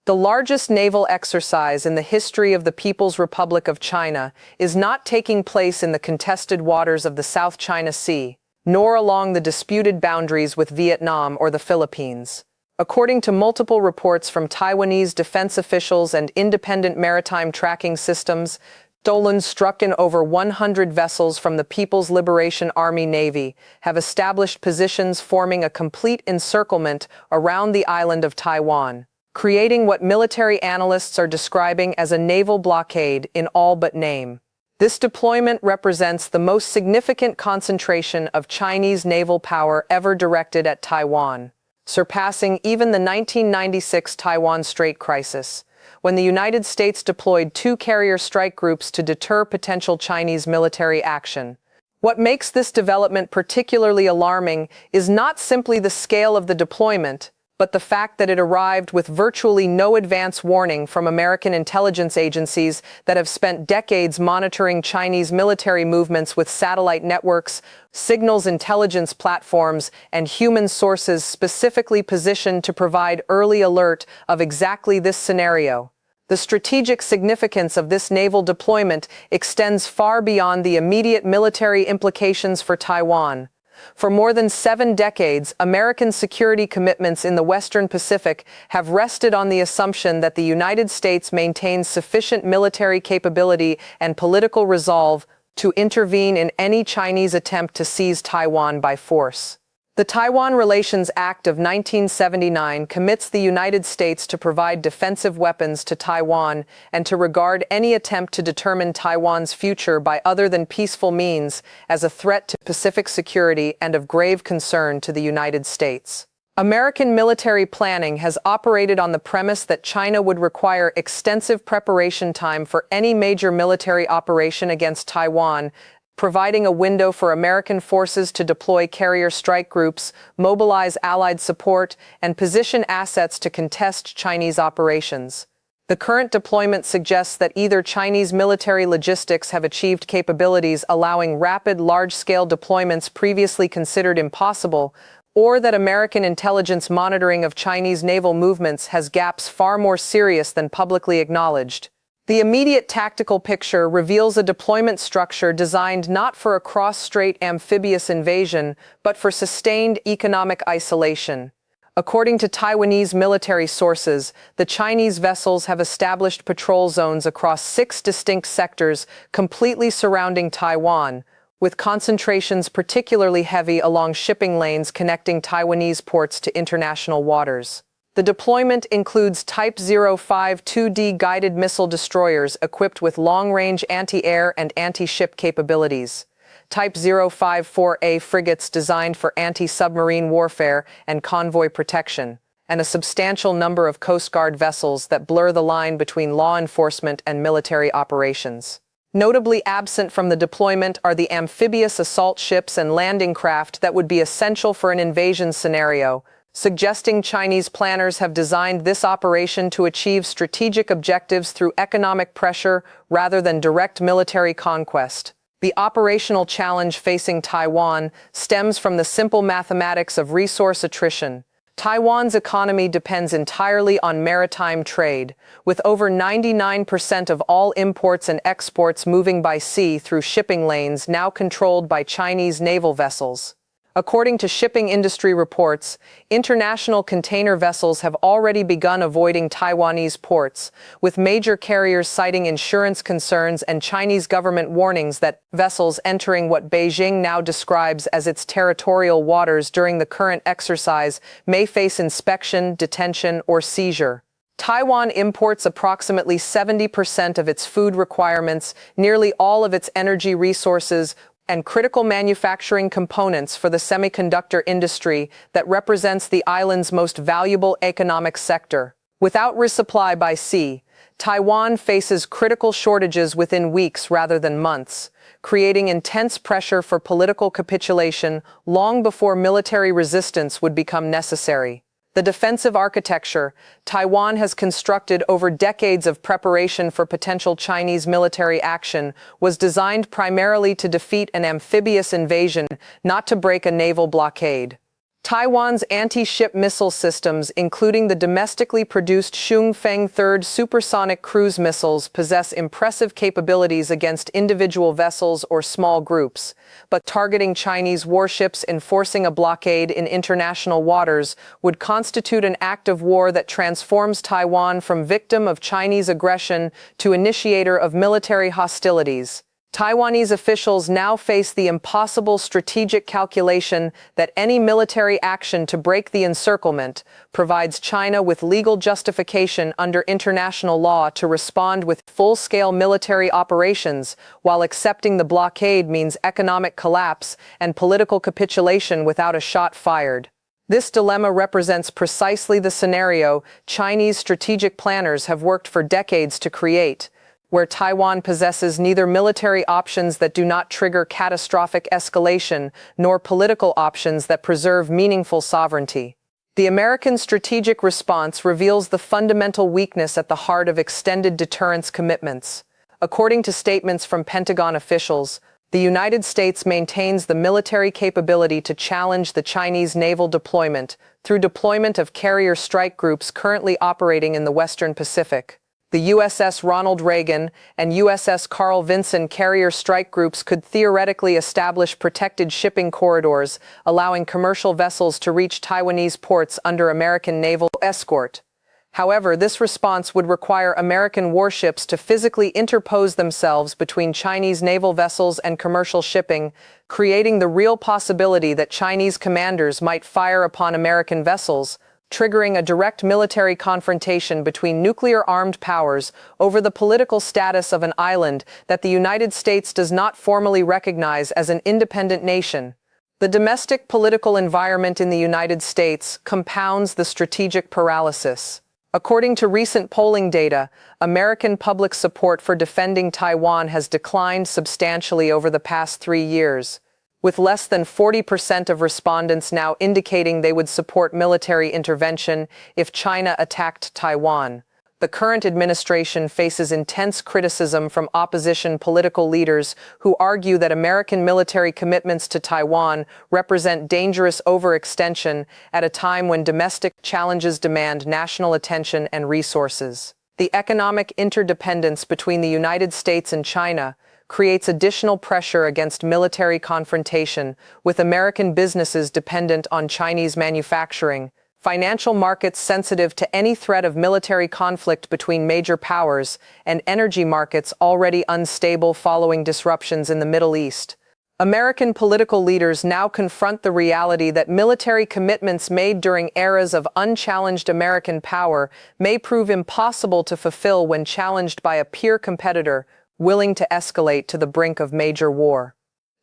The largest naval exercise in the history of the People's Republic of China is not taking place in the contested waters of the South China Sea, nor along the disputed boundaries with Vietnam or the Philippines. According to multiple reports from Taiwanese defense officials and independent maritime tracking systems, Dolan struck in over 100 vessels from the People's Liberation Army Navy have established positions forming a complete encirclement around the island of Taiwan, creating what military analysts are describing as a naval blockade in all but name. This deployment represents the most significant concentration of Chinese naval power ever directed at Taiwan, surpassing even the 1996 Taiwan Strait crisis, when the United States deployed 2 carrier strike groups to deter potential Chinese military action. What makes this development particularly alarming is not simply the scale of the deployment, but the fact that it arrived with virtually no advance warning from American intelligence agencies that have spent decades monitoring Chinese military movements with satellite networks, signals intelligence platforms, and human sources specifically positioned to provide early alert of exactly this scenario. The strategic significance of this naval deployment extends far beyond the immediate military implications for Taiwan. For more than 7 decades, American security commitments in the Western Pacific have rested on the assumption that the United States maintains sufficient military capability and political resolve to intervene in any Chinese attempt to seize Taiwan by force. The Taiwan Relations Act of 1979 commits the United States to provide defensive weapons to Taiwan and to regard any attempt to determine Taiwan's future by other than peaceful means as a threat to Pacific security and of grave concern to the United States. American military planning has operated on the premise that China would require extensive preparation time for any major military operation against Taiwan, providing a window for American forces to deploy carrier strike groups, mobilize Allied support, and position assets to contest Chinese operations. The current deployment suggests that either Chinese military logistics have achieved capabilities allowing rapid, large-scale deployments previously considered impossible, or that American intelligence monitoring of Chinese naval movements has gaps far more serious than publicly acknowledged. The immediate tactical picture reveals a deployment structure designed not for a cross-strait amphibious invasion, but for sustained economic isolation. According to Taiwanese military sources, the Chinese vessels have established patrol zones across 6 distinct sectors completely surrounding Taiwan, with concentrations particularly heavy along shipping lanes connecting Taiwanese ports to international waters. The deployment includes Type 05 2D guided missile destroyers equipped with long-range anti-air and anti-ship capabilities, Type 054A frigates designed for anti-submarine warfare and convoy protection, and a substantial number of Coast Guard vessels that blur the line between law enforcement and military operations. Notably absent from the deployment are the amphibious assault ships and landing craft that would be essential for an invasion scenario, suggesting Chinese planners have designed this operation to achieve strategic objectives through economic pressure rather than direct military conquest. The operational challenge facing Taiwan stems from the simple mathematics of resource attrition. Taiwan's economy depends entirely on maritime trade, with over 99% of all imports and exports moving by sea through shipping lanes now controlled by Chinese naval vessels. According to shipping industry reports, international container vessels have already begun avoiding Taiwanese ports, with major carriers citing insurance concerns and Chinese government warnings that vessels entering what Beijing now describes as its territorial waters during the current exercise may face inspection, detention, or seizure. Taiwan imports approximately 70% of its food requirements, nearly all of its energy resources, and critical manufacturing components for the semiconductor industry that represents the island's most valuable economic sector. Without resupply by sea, Taiwan faces critical shortages within weeks rather than months, creating intense pressure for political capitulation long before military resistance would become necessary. The defensive architecture Taiwan has constructed over decades of preparation for potential Chinese military action was designed primarily to defeat an amphibious invasion, not to break a naval blockade. Taiwan's anti-ship missile systems, including the domestically produced Chungfeng third supersonic cruise missiles, possess impressive capabilities against individual vessels or small groups, but targeting Chinese warships enforcing a blockade in international waters would constitute an act of war that transforms Taiwan from victim of Chinese aggression to initiator of military hostilities. Taiwanese officials now face the impossible strategic calculation that any military action to break the encirclement provides China with legal justification under international law to respond with full-scale military operations, while accepting the blockade means economic collapse and political capitulation without a shot fired. This dilemma represents precisely the scenario Chinese strategic planners have worked for decades to create, where Taiwan possesses neither military options that do not trigger catastrophic escalation nor political options that preserve meaningful sovereignty. The American strategic response reveals the fundamental weakness at the heart of extended deterrence commitments. According to statements from Pentagon officials, the United States maintains the military capability to challenge the Chinese naval deployment through deployment of carrier strike groups currently operating in the Western Pacific. The USS Ronald Reagan and USS Carl Vinson carrier strike groups could theoretically establish protected shipping corridors, allowing commercial vessels to reach Taiwanese ports under American naval escort. However, this response would require American warships to physically interpose themselves between Chinese naval vessels and commercial shipping, creating the real possibility that Chinese commanders might fire upon American vessels, triggering a direct military confrontation between nuclear-armed powers over the political status of an island that the United States does not formally recognize as an independent nation. The domestic political environment in the United States compounds the strategic paralysis. According to recent polling data, American public support for defending Taiwan has declined substantially over the past 3 years, with less than 40% of respondents now indicating they would support military intervention if China attacked Taiwan. The current administration faces intense criticism from opposition political leaders who argue that American military commitments to Taiwan represent dangerous overextension at a time when domestic challenges demand national attention and resources. The economic interdependence between the United States and China creates additional pressure against military confrontation, with American businesses dependent on Chinese manufacturing, financial markets sensitive to any threat of military conflict between major powers, and energy markets already unstable following disruptions in the Middle East. American political leaders now confront the reality that military commitments made during eras of unchallenged American power may prove impossible to fulfill when challenged by a peer competitor willing to escalate to the brink of major war.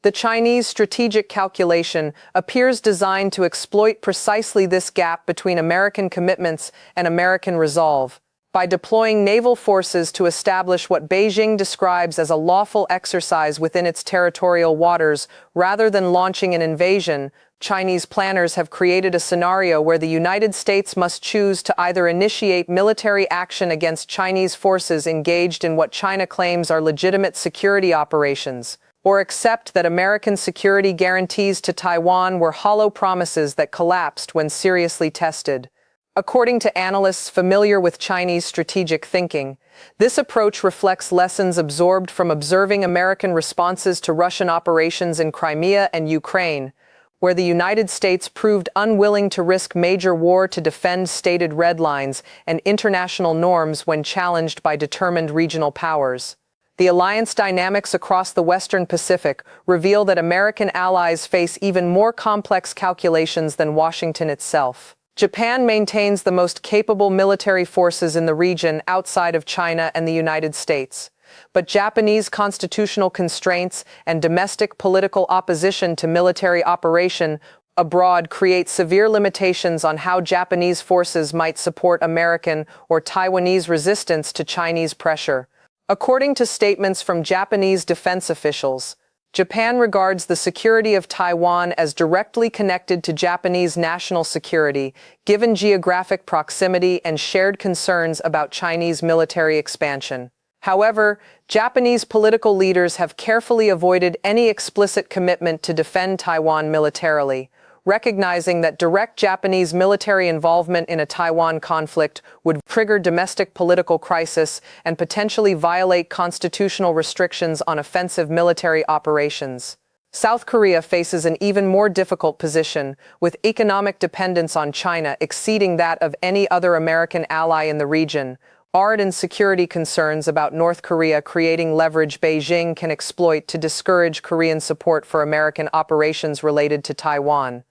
The Chinese strategic calculation appears designed to exploit precisely this gap between American commitments and American resolve, by deploying naval forces to establish what Beijing describes as a lawful exercise within its territorial waters. Rather than launching an invasion, Chinese planners have created a scenario where the United States must choose to either initiate military action against Chinese forces engaged in what China claims are legitimate security operations, or accept that American security guarantees to Taiwan were hollow promises that collapsed when seriously tested. According to analysts familiar with Chinese strategic thinking, this approach reflects lessons absorbed from observing American responses to Russian operations in Crimea and Ukraine, where the United States proved unwilling to risk major war to defend stated red lines and international norms when challenged by determined regional powers. The alliance dynamics across the Western Pacific reveal that American allies face even more complex calculations than Washington itself. Japan maintains the most capable military forces in the region outside of China and the United States. But Japanese constitutional constraints and domestic political opposition to military operation abroad create severe limitations on how Japanese forces might support American or Taiwanese resistance to Chinese pressure. According to statements from Japanese defense officials, Japan regards the security of Taiwan as directly connected to Japanese national security, given geographic proximity and shared concerns about Chinese military expansion. However, Japanese political leaders have carefully avoided any explicit commitment to defend Taiwan militarily, recognizing that direct Japanese military involvement in a Taiwan conflict would trigger domestic political crisis and potentially violate constitutional restrictions on offensive military operations. South Korea faces an even more difficult position, with economic dependence on China exceeding that of any other American ally in the region. Ardent security concerns about North Korea creating leverage Beijing can exploit to discourage Korean support for American operations related to Taiwan.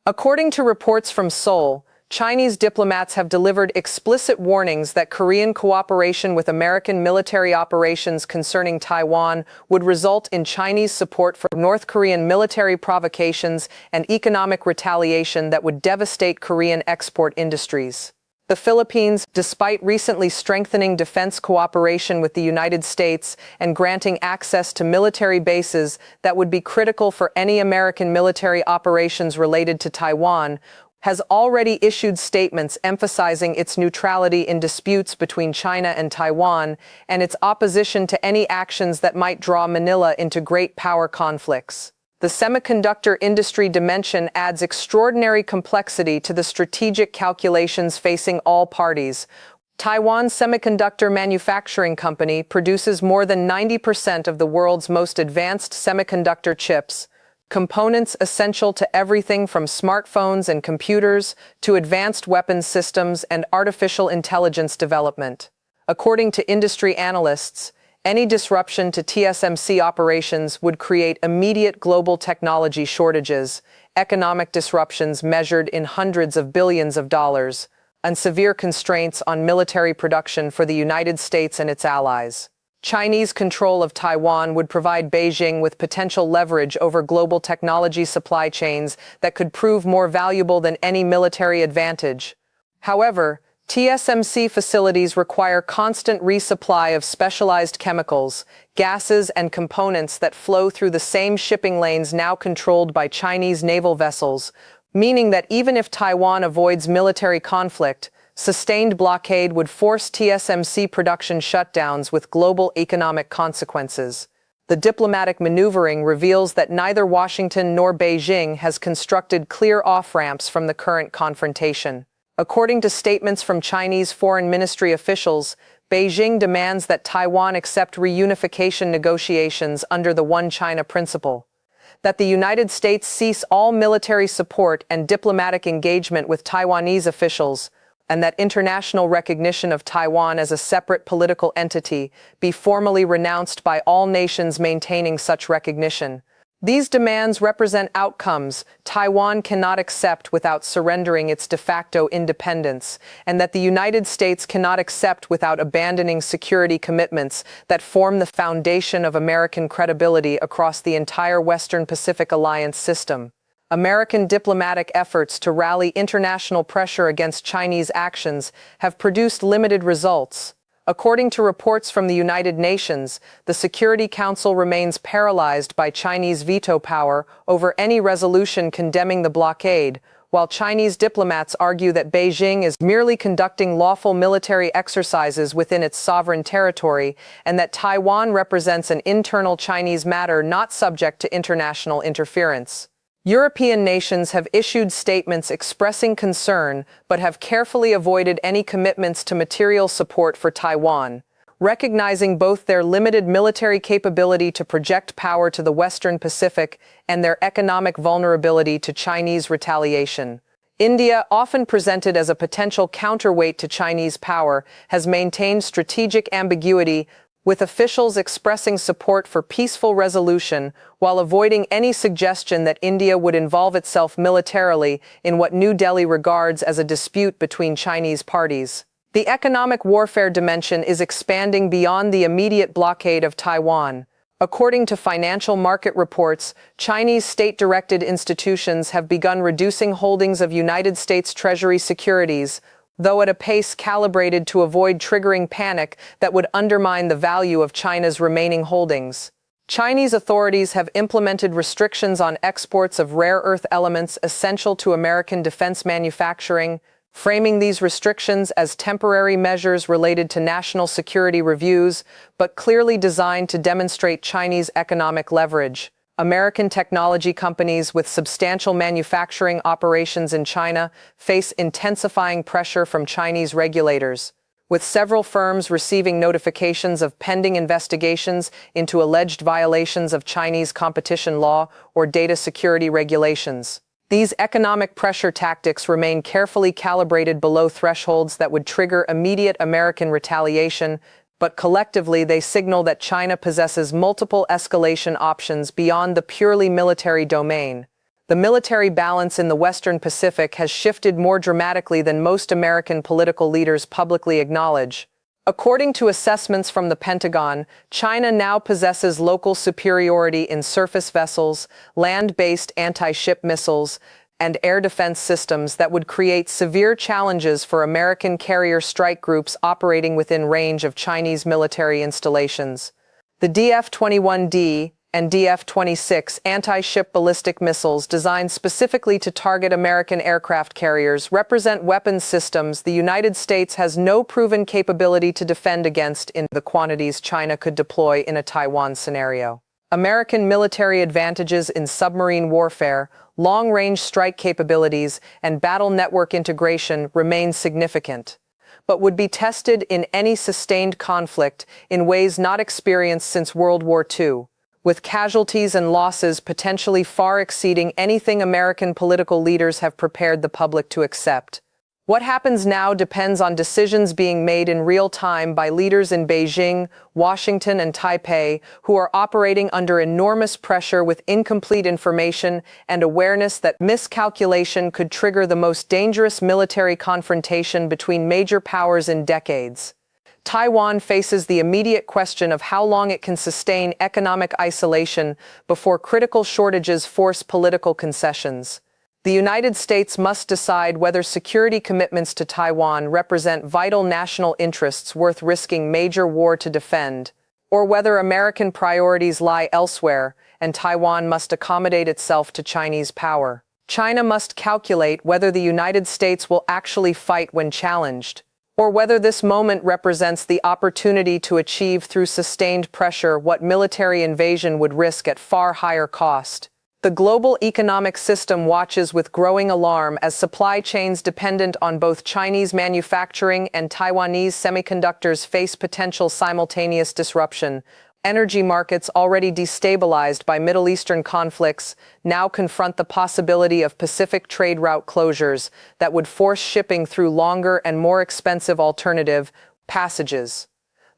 According to reports from Seoul, Chinese diplomats have delivered explicit warnings that Korean cooperation with American military operations concerning Taiwan would result in Chinese support for North Korean military provocations and economic retaliation that would devastate Korean export industries. The Philippines, despite recently strengthening defense cooperation with the United States and granting access to military bases that would be critical for any American military operations related to Taiwan, has already issued statements emphasizing its neutrality in disputes between China and Taiwan and its opposition to any actions that might draw Manila into great power conflicts. The semiconductor industry dimension adds extraordinary complexity to the strategic calculations facing all parties. Taiwan Semiconductor Manufacturing Company produces more than 90% of the world's most advanced semiconductor chips, components essential to everything from smartphones and computers to advanced weapons systems and artificial intelligence development. According to industry analysts, any disruption to TSMC operations would create immediate global technology shortages, economic disruptions measured in hundreds of billions of dollars, and severe constraints on military production for the United States and its allies. Chinese control of Taiwan would provide Beijing with potential leverage over global technology supply chains that could prove more valuable than any military advantage. However, TSMC facilities require constant resupply of specialized chemicals, gases, and components that flow through the same shipping lanes now controlled by Chinese naval vessels, meaning that even if Taiwan avoids military conflict, sustained blockade would force TSMC production shutdowns with global economic consequences. The diplomatic maneuvering reveals that neither Washington nor Beijing has constructed clear off-ramps from the current confrontation. According to statements from Chinese Foreign Ministry officials, Beijing demands that Taiwan accept reunification negotiations under the One China principle, that the United States cease all military support and diplomatic engagement with Taiwanese officials, and that international recognition of Taiwan as a separate political entity be formally renounced by all nations maintaining such recognition. These demands represent outcomes Taiwan cannot accept without surrendering its de facto independence, and that the United States cannot accept without abandoning security commitments that form the foundation of American credibility across the entire Western Pacific Alliance system. American diplomatic efforts to rally international pressure against Chinese actions have produced limited results. According to reports from the United Nations, the Security Council remains paralyzed by Chinese veto power over any resolution condemning the blockade, while Chinese diplomats argue that Beijing is merely conducting lawful military exercises within its sovereign territory and that Taiwan represents an internal Chinese matter not subject to international interference. European nations have issued statements expressing concern but have carefully avoided any commitments to material support for Taiwan, recognizing both their limited military capability to project power to the Western Pacific and their economic vulnerability to Chinese retaliation. India, often presented as a potential counterweight to Chinese power, has maintained strategic ambiguity, with officials expressing support for peaceful resolution while avoiding any suggestion that India would involve itself militarily in what New Delhi regards as a dispute between Chinese parties. The economic warfare dimension is expanding beyond the immediate blockade of Taiwan. According to financial market reports, Chinese state-directed institutions have begun reducing holdings of United States Treasury securities, though at a pace calibrated to avoid triggering panic that would undermine the value of China's remaining holdings. Chinese authorities have implemented restrictions on exports of rare earth elements essential to American defense manufacturing, framing these restrictions as temporary measures related to national security reviews, but clearly designed to demonstrate Chinese economic leverage. American technology companies with substantial manufacturing operations in China face intensifying pressure from Chinese regulators, with several firms receiving notifications of pending investigations into alleged violations of Chinese competition law or data security regulations. These economic pressure tactics remain carefully calibrated below thresholds that would trigger immediate American retaliation, but collectively they signal that China possesses multiple escalation options beyond the purely military domain. The military balance in the Western Pacific has shifted more dramatically than most American political leaders publicly acknowledge. According to assessments from the Pentagon, China now possesses local superiority in surface vessels, land-based anti-ship missiles, and air defense systems that would create severe challenges for American carrier strike groups operating within range of Chinese military installations. The DF-21D and DF-26 anti-ship ballistic missiles designed specifically to target American aircraft carriers represent weapons systems the United States has no proven capability to defend against in the quantities China could deploy in a Taiwan scenario. American military advantages in submarine warfare, long-range strike capabilities, and battle network integration remain significant, but would be tested in any sustained conflict in ways not experienced since World War II. With casualties and losses potentially far exceeding anything American political leaders have prepared the public to accept. What happens now depends on decisions being made in real time by leaders in Beijing, Washington, and Taipei who are operating under enormous pressure with incomplete information and awareness that miscalculation could trigger the most dangerous military confrontation between major powers in decades. Taiwan faces the immediate question of how long it can sustain economic isolation before critical shortages force political concessions. The United States must decide whether security commitments to Taiwan represent vital national interests worth risking major war to defend, or whether American priorities lie elsewhere and Taiwan must accommodate itself to Chinese power. China must calculate whether the United States will actually fight when challenged, or whether this moment represents the opportunity to achieve through sustained pressure what military invasion would risk at far higher cost. The global economic system watches with growing alarm as supply chains dependent on both Chinese manufacturing and Taiwanese semiconductors face potential simultaneous disruption. Energy markets already destabilized by Middle Eastern conflicts now confront the possibility of Pacific trade route closures that would force shipping through longer and more expensive alternative passages.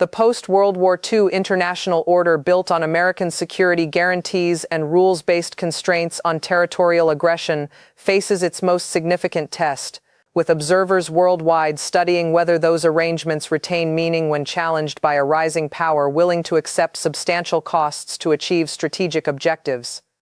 The post-World War II international order built on American security guarantees and rules-based constraints on territorial aggression faces its most significant test, with observers worldwide studying whether those arrangements retain meaning when challenged by a rising power willing to accept substantial costs to achieve strategic objectives.